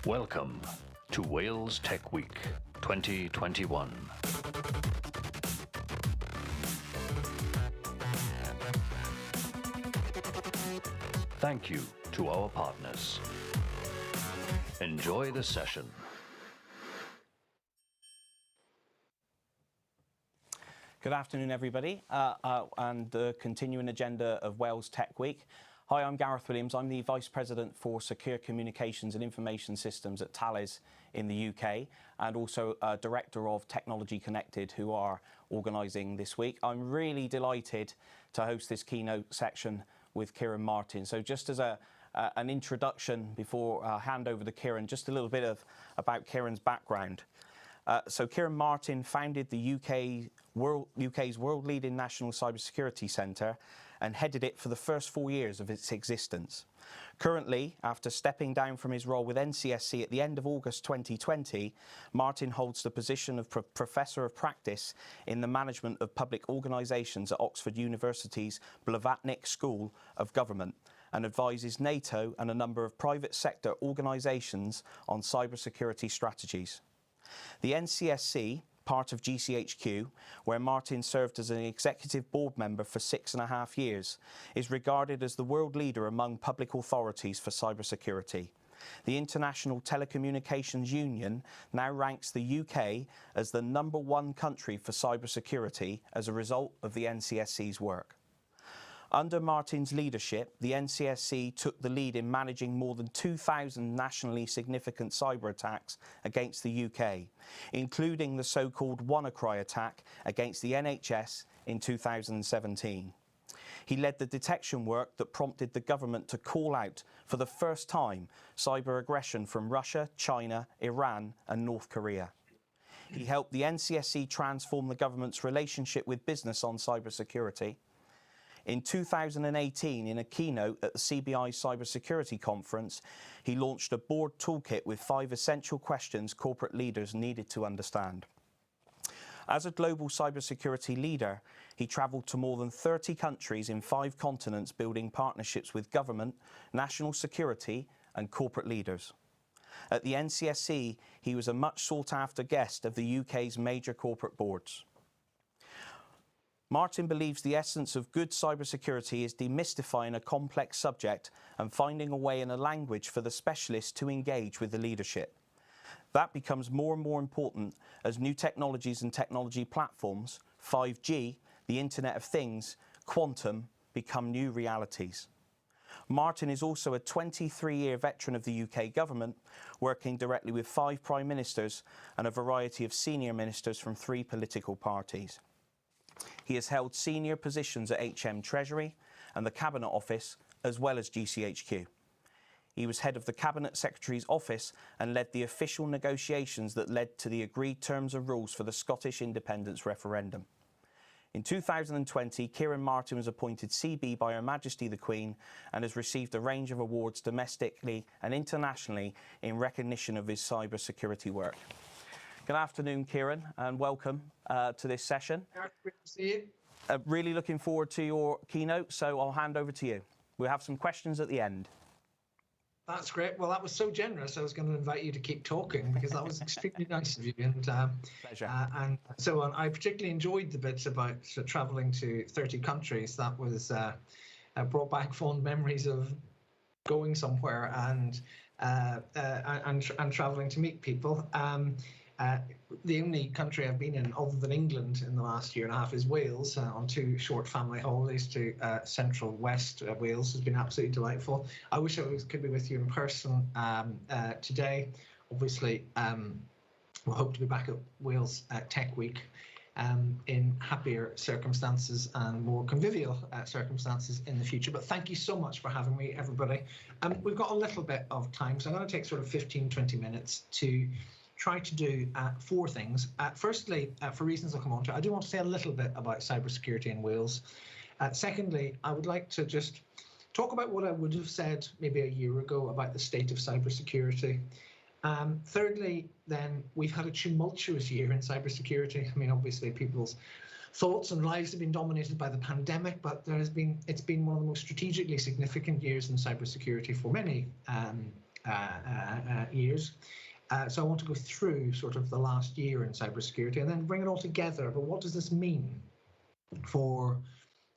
Welcome to Wales Tech Week 2021. Thank you to our partners. Enjoy the session. Good afternoon, everybody, and the continuing agenda of Wales Tech Week. Hi, I'm Gareth Williams. I'm the Vice President for Secure Communications and Information Systems at Thales in the UK, and also Director of Technology Connected, who are organising this week. I'm really delighted to host this keynote section with Ciaran Martin. So just as an introduction before I hand over to Ciaran, just a little bit about Ciaran's background. So Ciaran Martin founded the UK's world-leading National Cybersecurity Centre and headed it for the first 4 years of its existence. Currently, after stepping down from his role with NCSC at the end of August 2020, Martin holds the position of Professor of Practice in the Management of Public Organisations at Oxford University's Blavatnik School of Government, and advises NATO and a number of private sector organisations on cybersecurity strategies. The NCSC, part of GCHQ, where Martin served as an executive board member for 6.5 years, is regarded as the world leader among public authorities for cybersecurity. The International Telecommunications Union now ranks the UK as the #1 country for cybersecurity as a result of the NCSC's work. Under Martin's leadership, the NCSC took the lead in managing more than 2,000 nationally significant cyber attacks against the UK, including the so-called WannaCry attack against the NHS in 2017. He led the detection work that prompted the government to call out, for the first time, cyber aggression from Russia, China, Iran and North Korea. He helped the NCSC transform the government's relationship with business on cybersecurity. In 2018, in a keynote at the CBI Cybersecurity Conference, he launched a board toolkit with 5 essential questions corporate leaders needed to understand. As a global cybersecurity leader, he travelled to more than 30 countries in 5 continents, building partnerships with government, national security and corporate leaders. At the NCSC, he was a much sought-after guest of the UK's major corporate boards. Martin believes the essence of good cybersecurity is demystifying a complex subject and finding a way in a language for the specialists to engage with the leadership. That becomes more and more important as new technologies and technology platforms, 5G, the Internet of Things, quantum, become new realities. Martin is also a 23-year veteran of the UK government, working directly with 5 prime ministers and a variety of senior ministers from 3 political parties. He has held senior positions at HM Treasury and the Cabinet Office, as well as GCHQ. He was head of the Cabinet Secretary's Office and led the official negotiations that led to the agreed terms and rules for the Scottish independence referendum. In 2020, Ciaran Martin was appointed CB by Her Majesty the Queen and has received a range of awards domestically and internationally in recognition of his cybersecurity work. Good afternoon, Ciaran, and welcome to this session. Great to see you. Really looking forward to your keynote, so I'll hand over to you. We'll have some questions at the end. That's great. Well, that was so generous. I was going to invite you to keep talking because that was extremely nice of you. And Pleasure. And so on. I particularly enjoyed the bits about travelling to 30 countries. That was brought back fond memories of going somewhere and travelling to meet people. The only country I've been in other than England in the last year and a half is Wales, on 2 short family holidays to central west Wales. Has been absolutely delightful. I wish I could be with you in person today. Obviously, we'll hope to be back at Wales Tech Week in happier circumstances and more convivial circumstances in the future. But thank you so much for having me, everybody. We've got a little bit of time, so I'm going to take sort of 15-20 minutes to try to do 4 things. Firstly, for reasons I'll come on to, I do want to say a little bit about cybersecurity in Wales. Secondly, I would like to just talk about what I would have said maybe a year ago about the state of cybersecurity. Thirdly, then, we've had a tumultuous year in cybersecurity. I mean, obviously, people's thoughts and lives have been dominated by the pandemic, but it's been one of the most strategically significant years in cybersecurity for many years. So I want to go through sort of the last year in cybersecurity and then bring it all together. But what does this mean for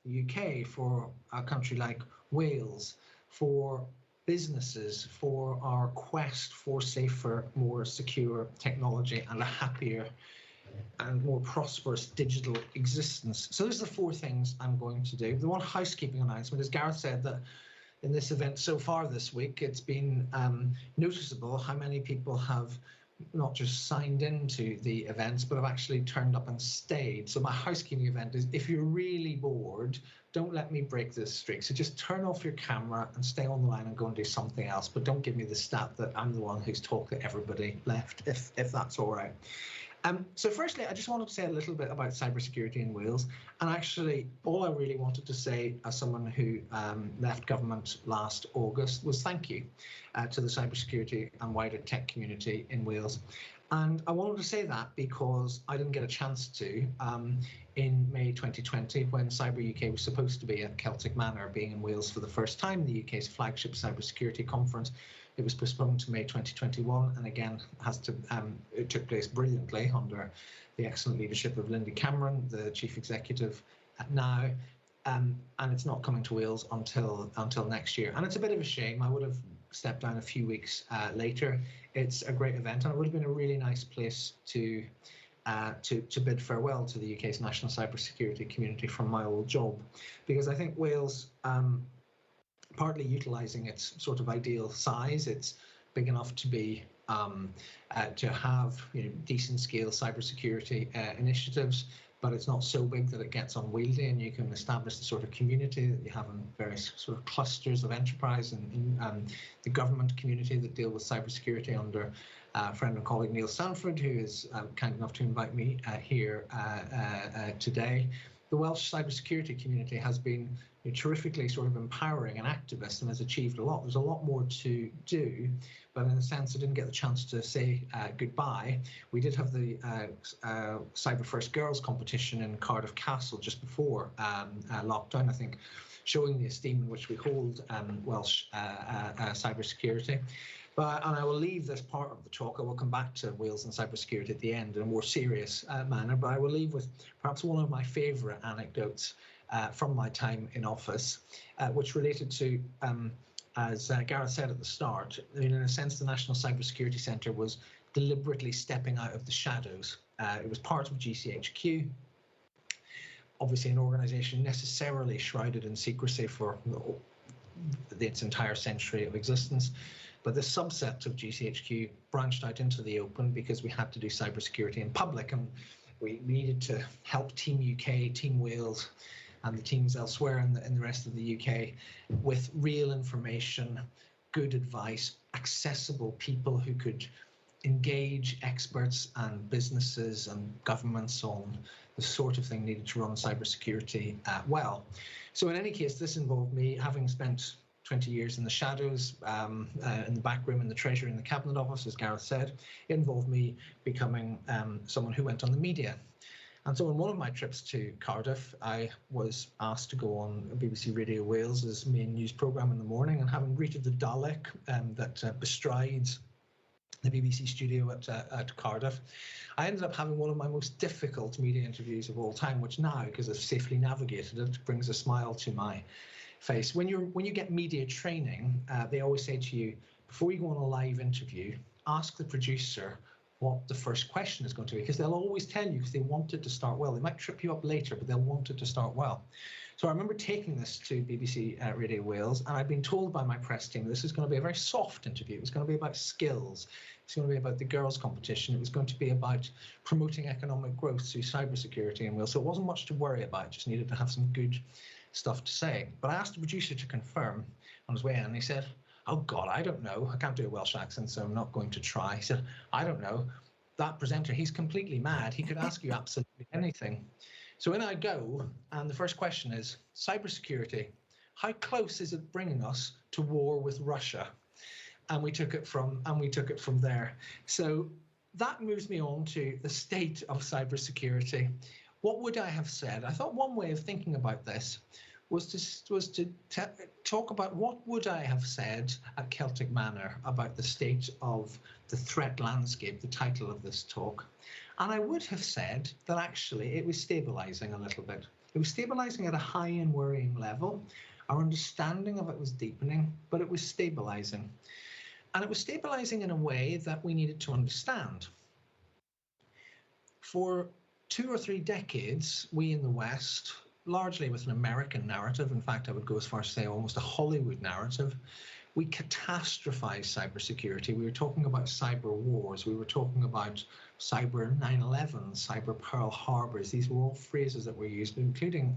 the UK, for a country like Wales, for businesses, for our quest for safer, more secure technology and a happier and more prosperous digital existence? So those are the four things I'm going to do. The one housekeeping announcement is Gareth said that in this event so far this week, it's been noticeable how many people have not just signed into the events, but have actually turned up and stayed. So my housekeeping event is, if you're really bored, don't let me break this streak. So just turn off your camera and stay on the line and go and do something else. But don't give me the stat that I'm the one whose talk that everybody left, if that's all right. So firstly, I just wanted to say a little bit about cybersecurity in Wales. And actually, all I really wanted to say as someone who left government last August was thank you to the cybersecurity and wider tech community in Wales. And I wanted to say that because I didn't get a chance to in May 2020, when CyberUK was supposed to be at Celtic Manor, being in Wales for the first time, the UK's flagship cybersecurity conference. It was postponed to May 2021, and again, it took place brilliantly under the excellent leadership of Linda Cameron, the chief executive now, and it's not coming to Wales until next year. And it's a bit of a shame. I would have stepped down a few weeks later. It's a great event, and it would have been a really nice place to bid farewell to the UK's national cybersecurity community from my old job, because I think Wales, partly utilising its sort of ideal size, it's big enough to be to have decent scale cybersecurity initiatives, but it's not so big that it gets unwieldy, and you can establish the sort of community that you have in various sort of clusters of enterprise and the government community that deal with cybersecurity under friend and colleague Neil Sanford, who is kind enough to invite me here today. The Welsh cybersecurity community has been terrifically sort of empowering and activist and has achieved a lot. There's a lot more to do, but in a sense I didn't get the chance to say goodbye. We did have the Cyber First Girls competition in Cardiff Castle just before lockdown, I think, showing the esteem in which we hold Welsh cybersecurity. And I will leave this part of the talk. I will come back to Wales and cybersecurity at the end in a more serious manner, but I will leave with perhaps one of my favourite anecdotes from my time in office, which related to, as Gareth said at the start, in a sense, the National Cybersecurity Centre was deliberately stepping out of the shadows. It was part of GCHQ, obviously an organisation necessarily shrouded in secrecy for its entire century of existence. But the subset of GCHQ branched out into the open because we had to do cybersecurity in public, and we needed to help Team UK, Team Wales, and the teams elsewhere in the rest of the UK with real information, good advice, accessible people who could engage experts and businesses and governments on the sort of thing needed to run cybersecurity well. So in any case, this involved me having spent 20 years in the shadows, in the back room, in the Treasury, in the Cabinet Office, as Gareth said. It involved me becoming someone who went on the media. And so on one of my trips to Cardiff, I was asked to go on BBC Radio Wales's main news programme in the morning, and having greeted the Dalek that bestrides the BBC studio at Cardiff, I ended up having one of my most difficult media interviews of all time, which now, because I've safely navigated it, brings a smile to my face. When you get media training, they always say to you, before you go on a live interview, ask the producer what the first question is going to be, because they'll always tell you, because they want it to start well. They might trip you up later, but they'll want it to start well. So I remember taking this to BBC Radio Wales, and I'd been told by my press team this is going to be a very soft interview. It's going to be about skills. It's going to be about the girls' competition. It was going to be about promoting economic growth through cybersecurity in Wales. So it wasn't much to worry about. Just needed to have some good stuff to say. But I asked the producer to confirm on his way in, and he said, "Oh God, I don't know. I can't do a Welsh accent, so I'm not going to try." He said, "I don't know. That presenter, he's completely mad. He could ask you absolutely anything." So in I go, and the first question is, cybersecurity, how close is it bringing us to war with Russia? And we took it from there. So that moves me on to the state of cybersecurity. what would I have said? I thought one way of thinking about this was to talk about what would I have said at Celtic Manor about the state of the threat landscape, the title of this talk. And I would have said that actually it was stabilizing a little bit. It was stabilizing at a high and worrying level. Our understanding of it was deepening, but it was stabilizing. And it was stabilizing in a way that we needed to understand. For 2 or 3 decades, we in the West, largely with an American narrative, in fact, I would go as far as to say almost a Hollywood narrative, we catastrophized cybersecurity. We were talking about cyber wars. We were talking about cyber 9/11, cyber Pearl Harbors. These were all phrases that were used, including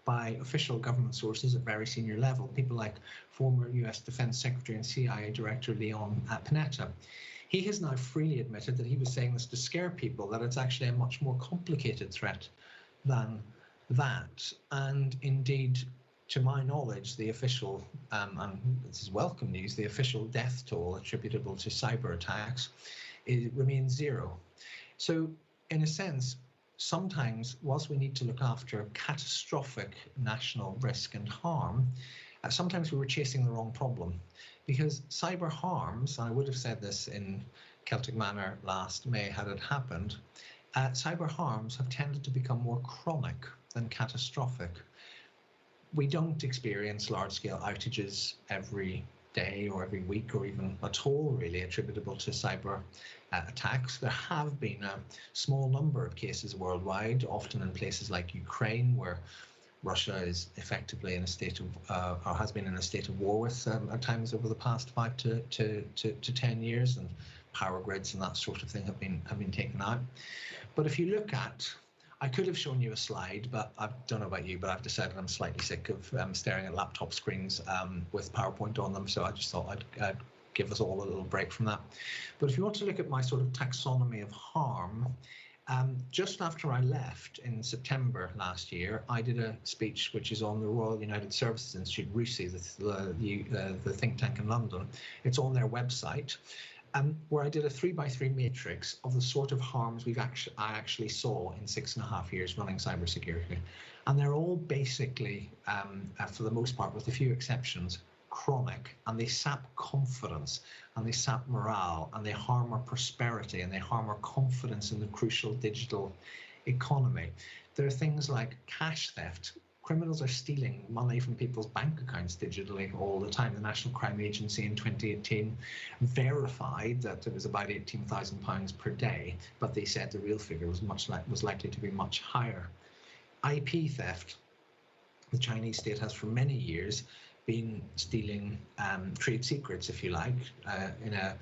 by official government sources at very senior level, people like former US Defense Secretary and CIA Director Leon Panetta. He has now freely admitted that he was saying this to scare people, that it's actually a much more complicated threat than that. And indeed, to my knowledge, the official, and this is welcome news, the official death toll attributable to cyber attacks remains 0. So in a sense, sometimes whilst we need to look after catastrophic national risk and harm, sometimes we were chasing the wrong problem, because cyber harms, and I would have said this in Celtic Manor last May had it happened, cyber harms have tended to become more chronic than catastrophic. We don't experience large-scale outages every day or every week or even at all really attributable to cyber attacks. There have been a small number of cases worldwide, often in places like Ukraine, where Russia is effectively in a state of, or has been in a state of war with at times over the past 5 to 10 years, and power grids and that sort of thing have been taken out. But if you look at, I could have shown you a slide, but I don't know about you, but I've decided I'm slightly sick of staring at laptop screens with PowerPoint on them, so I just thought I'd give us all a little break from that. But if you want to look at my sort of taxonomy of harm, just after I left in September last year, I did a speech which is on the Royal United Services Institute, RUSI, the think tank in London. It's on their website, where I did a 3x3 matrix of the sort of harms I actually saw in 6.5 years running cybersecurity. And they're all basically, for the most part, with a few exceptions, chronic, and they sap confidence, and they sap morale, and they harm our prosperity, and they harm our confidence in the crucial digital economy. There are things like cash theft. Criminals are stealing money from people's bank accounts digitally all the time. The National Crime Agency in 2018 verified that it was about £18,000 per day, but they said the real figure was likely to be much higher. IP theft. The Chinese state has for many years been stealing trade secrets, if you like, in a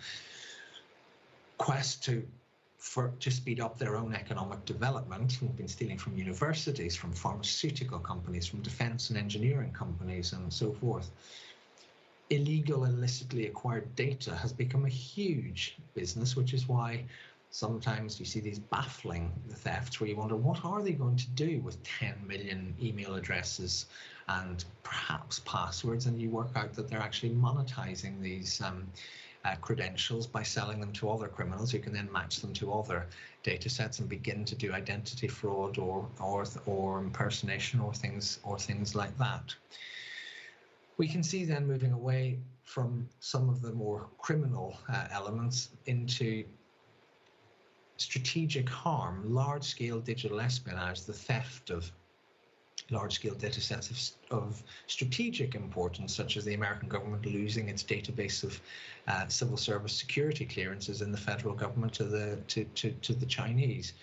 quest to speed up their own economic development. They've been stealing from universities, from pharmaceutical companies, from defense and engineering companies, and so forth. Illegal, illicitly acquired data has become a huge business, which is why sometimes you see these baffling thefts where you wonder, what are they going to do with 10 million email addresses and perhaps passwords? And you work out that they're actually monetizing these credentials by selling them to other criminals who can then match them to other data sets and begin to do identity fraud or impersonation or things like that. We can see then moving away from some of the more criminal elements into strategic harm, large-scale digital espionage, the theft of large-scale data sets of strategic importance, such as the American government losing its database of civil service security clearances in the federal government to the Chinese.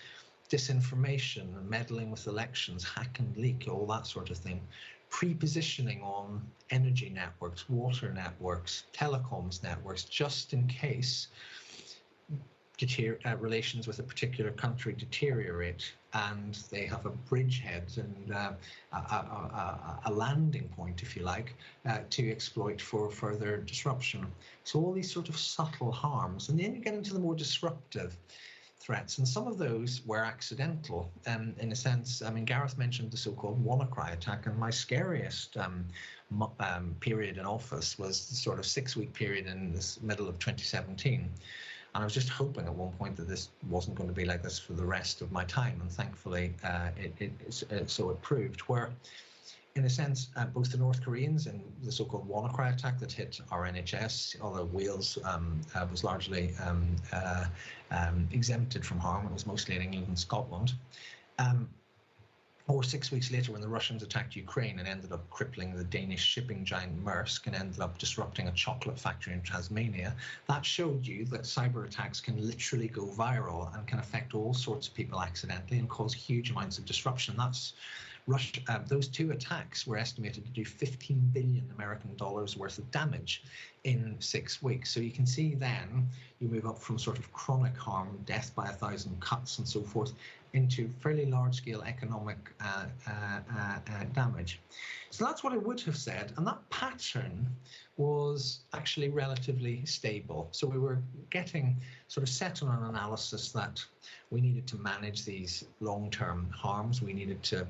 Disinformation, meddling with elections, hack and leak, all that sort of thing. Pre-positioning on energy networks, water networks, telecoms networks, just in case relations with a particular country deteriorate and they have a bridgehead and a landing point, if you like, to exploit for further disruption. So all these sort of subtle harms, and then you get into the more disruptive threats, and some of those were accidental in a sense. I mean, Gareth mentioned the so-called WannaCry attack, and my scariest period in office was the sort of 6-week period in this middle of 2017, And I was just hoping at one point that this wasn't going to be like this for the rest of my time, and thankfully so it proved. Where, in a sense, both the North Koreans and the so-called WannaCry attack that hit our NHS, although Wales was largely exempted from harm, it was mostly in England and Scotland. Or 6 weeks later, when the Russians attacked Ukraine and ended up crippling the Danish shipping giant Maersk and ended up disrupting a chocolate factory in Tasmania, that showed you that cyber attacks can literally go viral and can affect all sorts of people accidentally and cause huge amounts of disruption. That's Russia. Those two attacks were estimated to do $15 billion American worth of damage in 6 weeks. So you can see then you move up from sort of chronic harm, death by 1,000 cuts and so forth, into fairly large-scale economic damage. So that's what I would have said, and that pattern was actually relatively stable. So we were getting sort of set on an analysis that we needed to manage these long-term harms. We needed to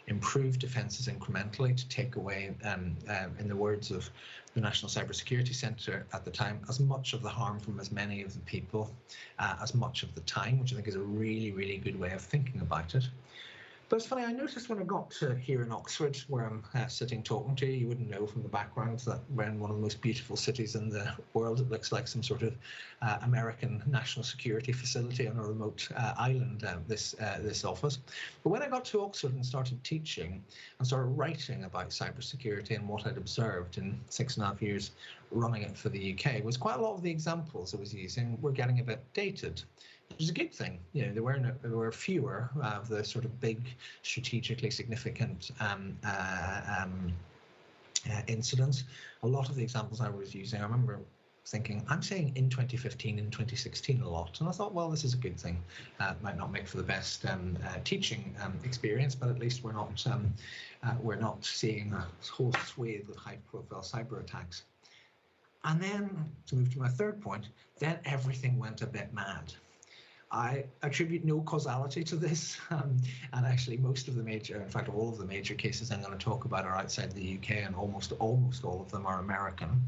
improve defences incrementally to take away, in the words of the National Cybersecurity Centre at the time, as much of the harm from as many of the people as much of the time, which I think is a really, really good way of thinking about it. But it's funny, I noticed when I got to here in Oxford, where I'm sitting talking to you, you wouldn't know from the background that we're in one of the most beautiful cities in the world. It looks like some sort of American national security facility on a remote island, this office. But when I got to Oxford and started teaching and started writing about cybersecurity and what I'd observed in 6.5 years running it for the UK, was quite a lot of the examples I was using were getting a bit dated. Which is a good thing. You know, there were fewer of the sort of big, strategically significant incidents. A lot of the examples I was using, I remember thinking, I'm saying in 2015 and 2016 a lot, and I thought, well, this is a good thing. Might not make for the best teaching experience, but at least we're not seeing a whole swathe of high-profile cyber attacks. And then, to move to my third point, then everything went a bit mad. I attribute no causality to this, and actually most of the major, in fact all of the major cases I'm going to talk about are outside the UK, and almost all of them are American.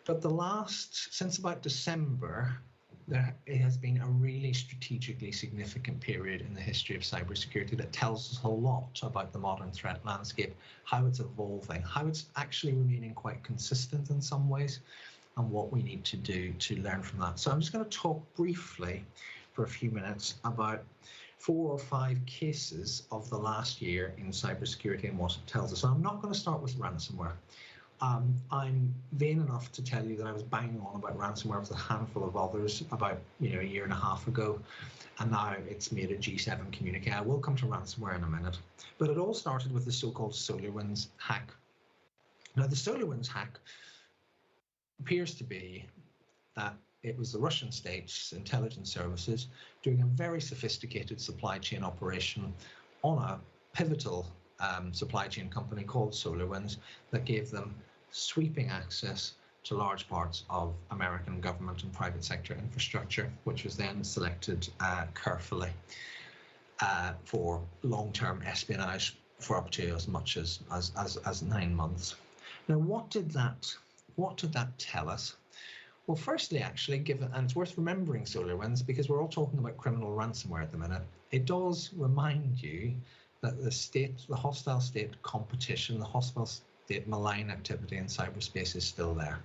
But since about December, it has been a really strategically significant period in the history of cybersecurity that tells us a lot about the modern threat landscape, how it's evolving, how it's actually remaining quite consistent in some ways, and what we need to do to learn from that. So I'm just going to talk briefly for a few minutes about 4 or 5 cases of the last year in cybersecurity and what it tells us. So I'm not going to start with ransomware. I'm vain enough to tell you that I was banging on about ransomware with a handful of others about a year and a half ago, and now it's made a G7 communique. I will come to ransomware in a minute, but it all started with the so-called SolarWinds hack. Now, the SolarWinds hack appears to be that it was the Russian state's intelligence services doing a very sophisticated supply chain operation on a pivotal supply chain company called SolarWinds that gave them sweeping access to large parts of American government and private sector infrastructure, which was then selected carefully for long-term espionage for up to as much as 9 months. Now, what did that tell us? Well, firstly, actually, and it's worth remembering SolarWinds because we're all talking about criminal ransomware at the minute. It does remind you that the hostile state competition, the hostile state malign activity in cyberspace is still there.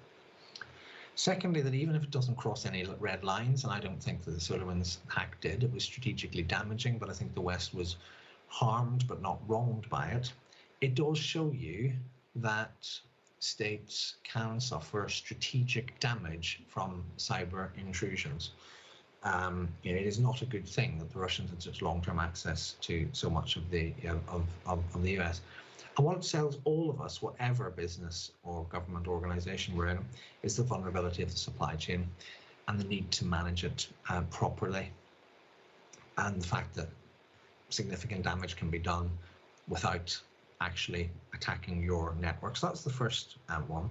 Secondly, that even if it doesn't cross any red lines, and I don't think that the SolarWinds hack did, it was strategically damaging, but I think the West was harmed but not wronged by it. It does show you that states can suffer strategic damage from cyber intrusions. It is not a good thing that the Russians had such long-term access to so much of the US. And what it tells all of us, whatever business or government organization we're in, is the vulnerability of the supply chain and the need to manage it properly, and the fact that significant damage can be done without actually attacking your network. So that's the first one.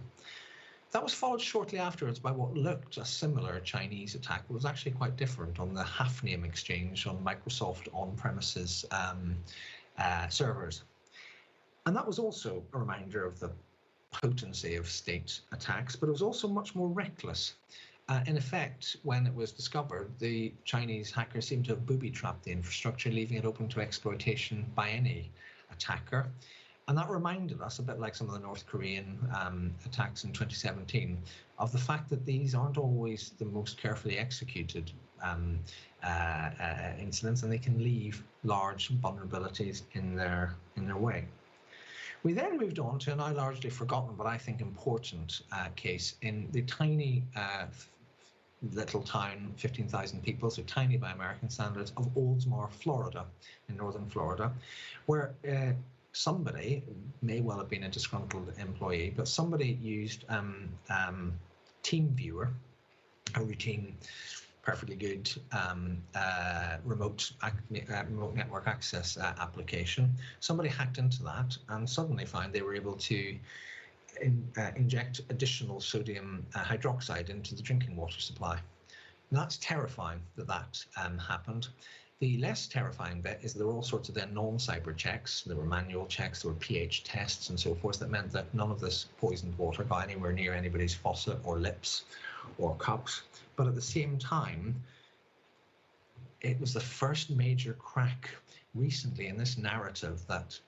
That was followed shortly afterwards by what looked a similar Chinese attack, but was actually quite different, on the Hafnium exchange on Microsoft on-premises servers. And that was also a reminder of the potency of state attacks, but it was also much more reckless. In effect, when it was discovered, the Chinese hackers seemed to have booby-trapped the infrastructure, leaving it open to exploitation by any attacker. And that reminded us, a bit like some of the North Korean attacks in 2017, of the fact that these aren't always the most carefully executed incidents, and they can leave large vulnerabilities in their way. We then moved on to a now largely forgotten, but I think important case in the tiny little town, 15,000 people, so tiny by American standards, of Oldsmar, Florida, in northern Florida, where somebody, may well have been a disgruntled employee, but somebody used TeamViewer, a routine, perfectly good remote network access application. Somebody hacked into that and suddenly found they were able to inject additional sodium hydroxide into the drinking water supply. And that's terrifying that happened. The less terrifying bit is there were all sorts of then non-cyber checks. There were manual checks, there were pH tests and so forth that meant that none of this poisoned water got anywhere near anybody's faucet or lips or cups. But at the same time, it was the first major crack recently in this narrative that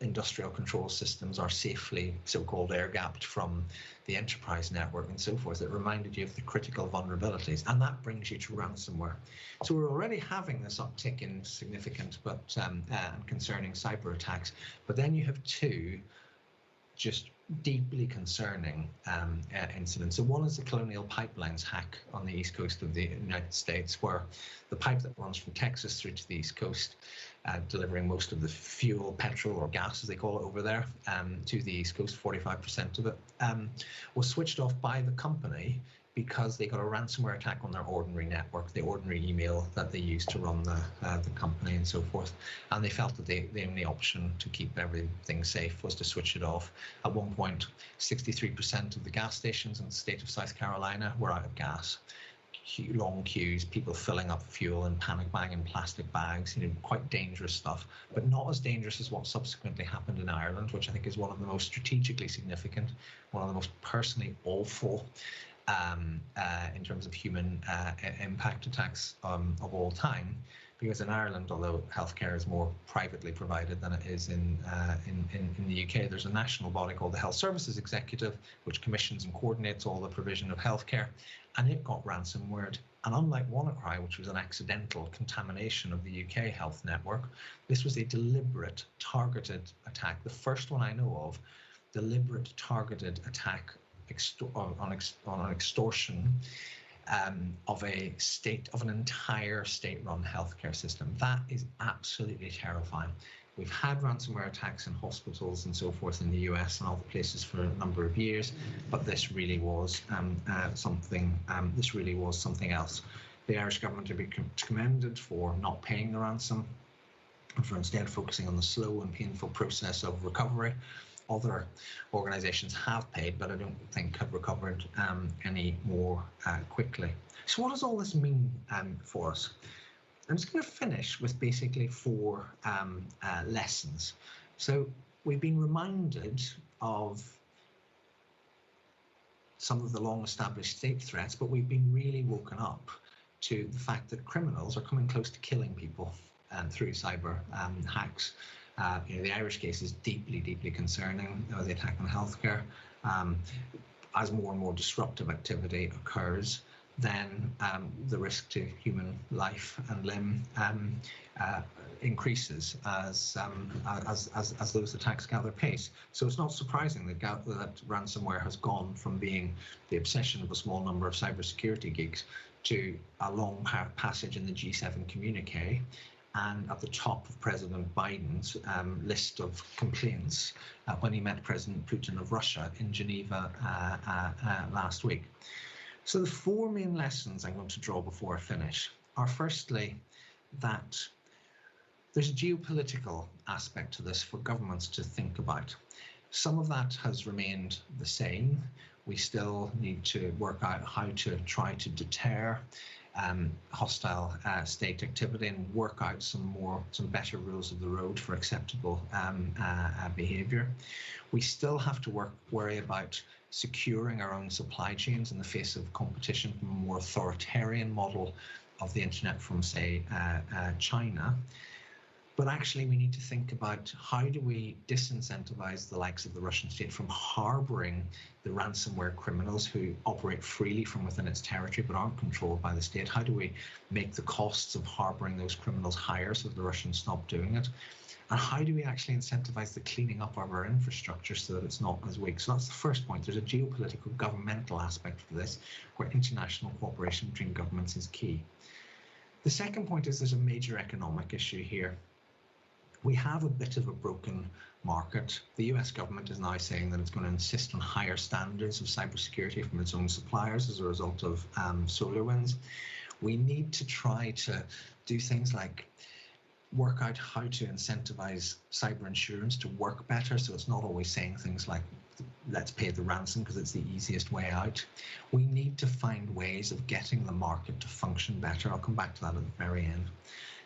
industrial control systems are safely so-called air-gapped from the enterprise network and so forth. It reminded you of the critical vulnerabilities, and that brings you to ransomware. So we're already having this uptick in significant but concerning cyber attacks, but then you have two just deeply concerning incidents. So one is the Colonial Pipelines hack on the east coast of the United States, where the pipe that runs from Texas through to the east coast, delivering most of the fuel, petrol or gas as they call it over there, to the east coast, 45% of it, was switched off by the company because they got a ransomware attack on their ordinary network, the ordinary email that they used to run the company and so forth. And they felt that the only option to keep everything safe was to switch it off. At one point, 63% of the gas stations in the state of South Carolina were out of gas. Long queues, people filling up fuel and panic buying in plastic bags, quite dangerous stuff, but not as dangerous as what subsequently happened in Ireland, which I think is one of the most strategically significant, one of the most personally awful in terms of human impact attacks of all time. Because in Ireland, although healthcare is more privately provided than it is in the UK, there's a national body called the Health Services Executive, which commissions and coordinates all the provision of healthcare, and it got ransomwared. And unlike WannaCry, which was an accidental contamination of the UK health network, this was a deliberate, targeted attack. The first one I know of, deliberate, targeted attack on an extortion of an entire state-run healthcare system. That is absolutely terrifying. We've had ransomware attacks in hospitals and so forth in the US and other places for a number of years, but this really was something. This really was something else. The Irish government to be commended for not paying the ransom, and for instead focusing on the slow and painful process of recovery. Other organisations have paid, but I don't think have recovered any more quickly. So what does all this mean for us? I'm just going to finish with basically four lessons. So we've been reminded of some of the long-established state threats, but we've been really woken up to the fact that criminals are coming close to killing people through cyber hacks. The Irish case is deeply, deeply concerning, the attack on healthcare. As more and more disruptive activity occurs, then the risk to human life and limb increases as those attacks gather pace. So it's not surprising that ransomware has gone from being the obsession of a small number of cybersecurity geeks to a long passage in the G7 communique, and at the top of President Biden's list of complaints when he met President Putin of Russia in Geneva last week. So the four main lessons I'm going to draw before I finish are firstly that there's a geopolitical aspect to this for governments to think about. Some of that has remained the same. We still need to work out how to try to deter hostile state activity and work out some better rules of the road for acceptable behaviour. We still have to worry about securing our own supply chains in the face of competition from a more authoritarian model of the internet from, say, China. But actually, we need to think about how do we disincentivize the likes of the Russian state from harboring the ransomware criminals who operate freely from within its territory but aren't controlled by the state? How do we make the costs of harboring those criminals higher so the Russians stop doing it? And how do we actually incentivize the cleaning up of our infrastructure so that it's not as weak? So that's the first point. There's a geopolitical governmental aspect to this where international cooperation between governments is key. The second point is there's a major economic issue here. We have a bit of a broken market. The US government is now saying that it's going to insist on higher standards of cybersecurity from its own suppliers as a result of SolarWinds. We need to try to do things like work out how to incentivize cyber insurance to work better, so it's not always saying things like, let's pay the ransom because it's the easiest way out. We need to find ways of getting the market to function better. I'll come back to that at the very end.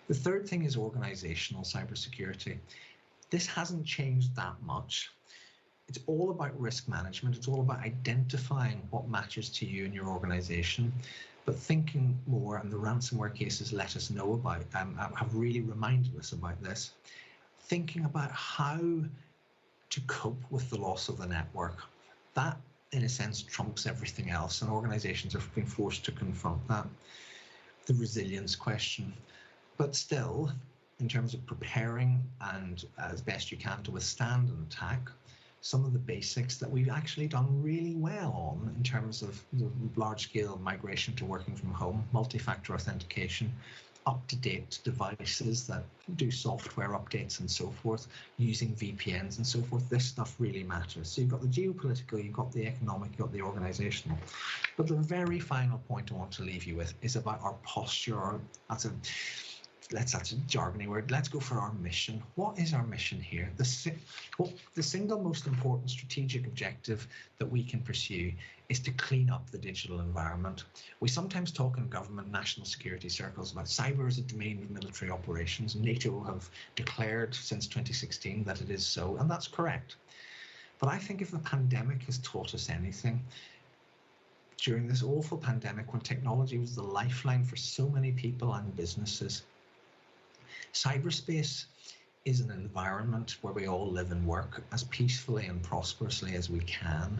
The third thing is organizational cybersecurity. This hasn't changed that much. It's all about risk management. It's all about identifying what matters to you and your organization, but thinking more, and the ransomware cases let us know about, have really reminded us about this, thinking about how to cope with the loss of the network. That, in a sense, trumps everything else, and organizations have been forced to confront that. The resilience question. But still, in terms of preparing and as best you can to withstand an attack, some of the basics that we've actually done really well on in terms of large-scale migration to working from home, multi-factor authentication, up-to-date devices that do software updates and so forth, using VPNs and so forth. This stuff really matters. So you've got the geopolitical, you've got the economic, you've got the organizational. But the very final point I want to leave you with is about our posture. That's a jargony word. Let's go for our mission. What is our mission here? The single most important strategic objective that we can pursue is to clean up the digital environment. We sometimes talk in government national security circles about cyber as a domain of military operations. NATO have declared since 2016 that it is so, and that's correct. But I think if the pandemic has taught us anything, during this awful pandemic when technology was the lifeline for so many people and businesses, cyberspace is an environment where we all live and work as peacefully and prosperously as we can.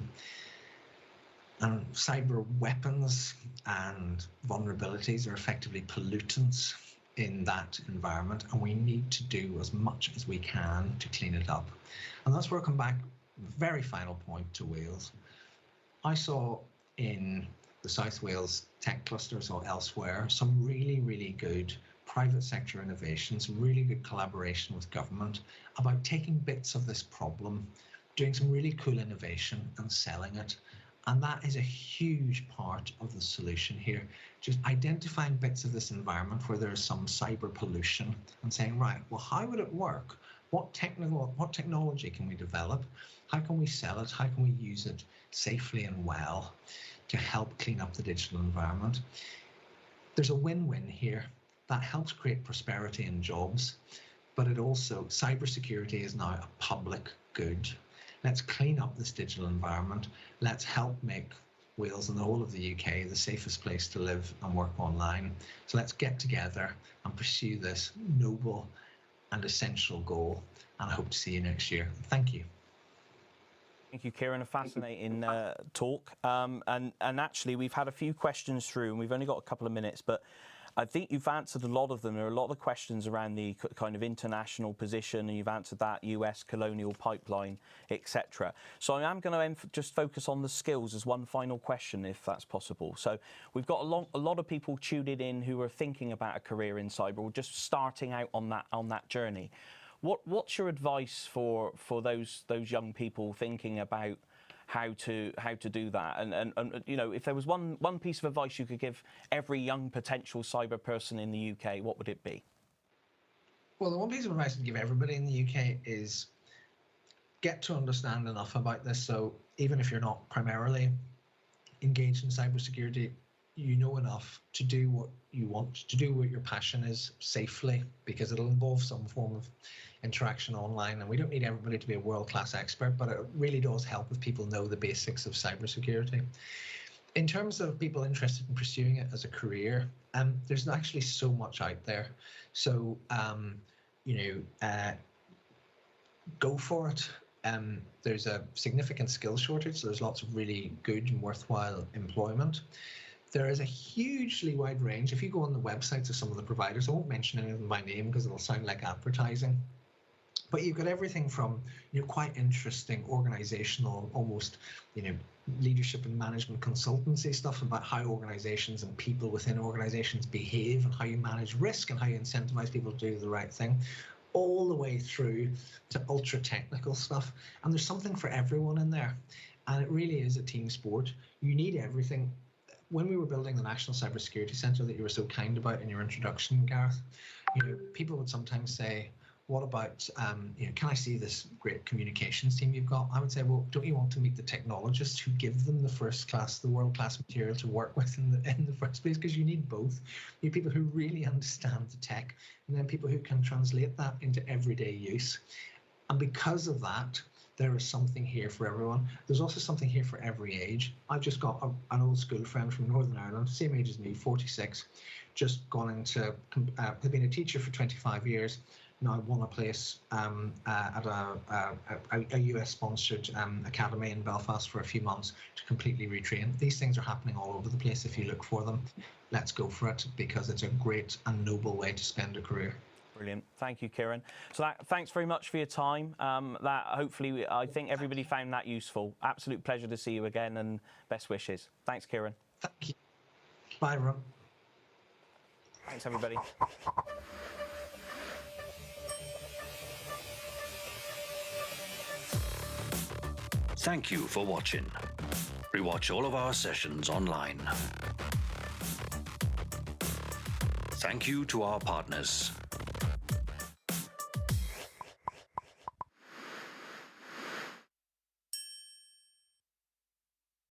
And cyber weapons and vulnerabilities are effectively pollutants in that environment, and we need to do as much as we can to clean it up. And that's where I come back, very final point, to Wales. I saw in the South Wales tech clusters or elsewhere some really, really good private sector innovations, really good collaboration with government about taking bits of this problem, doing some really cool innovation and selling it. And that is a huge part of the solution here. Just identifying bits of this environment where there is some cyber pollution and saying, right, well, how would it work? What technology can we develop? How can we sell it? How can we use it safely and well to help clean up the digital environment? There's a win-win here. That helps create prosperity and jobs, but it also, cybersecurity is now a public good. Let's clean up this digital environment. Let's help make Wales and the whole of the UK the safest place to live and work online. So let's get together and pursue this noble and essential goal. And I hope to see you next year. Thank you. Thank you, Ciaran. A fascinating talk. And actually, we've had a few questions through, and we've only got a couple of minutes, but I think you've answered a lot of them. There are a lot of questions around the kind of international position, and you've answered that, US colonial pipeline, etc. So I am going to just focus on the skills as one final question, if that's possible. So we've got a lot of people tuning in who are thinking about a career in cyber or just starting out on that journey. What's your advice for those young people thinking about how to do that? And you know, if there was one piece of advice you could give every young potential cyber person in the UK, what would it be? Well, the one piece of advice I'd give everybody in the UK is get to understand enough about this. So even if you're not primarily engaged in cybersecurity, you know enough to do what you want, to do what your passion is safely, because it'll involve some form of interaction online. And we don't need everybody to be a world-class expert, but it really does help if people know the basics of cybersecurity. In terms of people interested in pursuing it as a career, there's actually so much out there. So, go for it. There's a significant skill shortage, so there's lots of really good and worthwhile employment. There is a hugely wide range. If you go on the websites of some of the providers, I won't mention any of them by name because it'll sound like advertising, but you've got everything from quite interesting organizational, almost leadership and management consultancy stuff about how organizations and people within organizations behave and how you manage risk and how you incentivize people to do the right thing, all the way through to ultra technical stuff. And there's something for everyone in there, and it really is a team sport. You need everything. When we were building the National Cybersecurity Centre that you were so kind about in your introduction, Gareth, people would sometimes say, what about, can I see this great communications team you've got? I would say, well, don't you want to meet the technologists who give them the world-class material to work with in the first place? Because you need both. You need people who really understand the tech, and then people who can translate that into everyday use. And because of that, there is something here for everyone. There's also something here for every age. I've just got an old school friend from Northern Ireland, same age as me, 46, just gone into, has been a teacher for 25 years, now won a place at a US-sponsored academy in Belfast for a few months to completely retrain. These things are happening all over the place if you look for them. Let's go for it, because it's a great and noble way to spend a career. Brilliant. Thank you, Ciaran. So thanks very much for your time. Hopefully, I think everybody found that useful. Absolute pleasure to see you again, and best wishes. Thanks, Ciaran. Thank you. Bye, Ron. Thanks, everybody. Thank you for watching. Rewatch all of our sessions online. Thank you to our partners.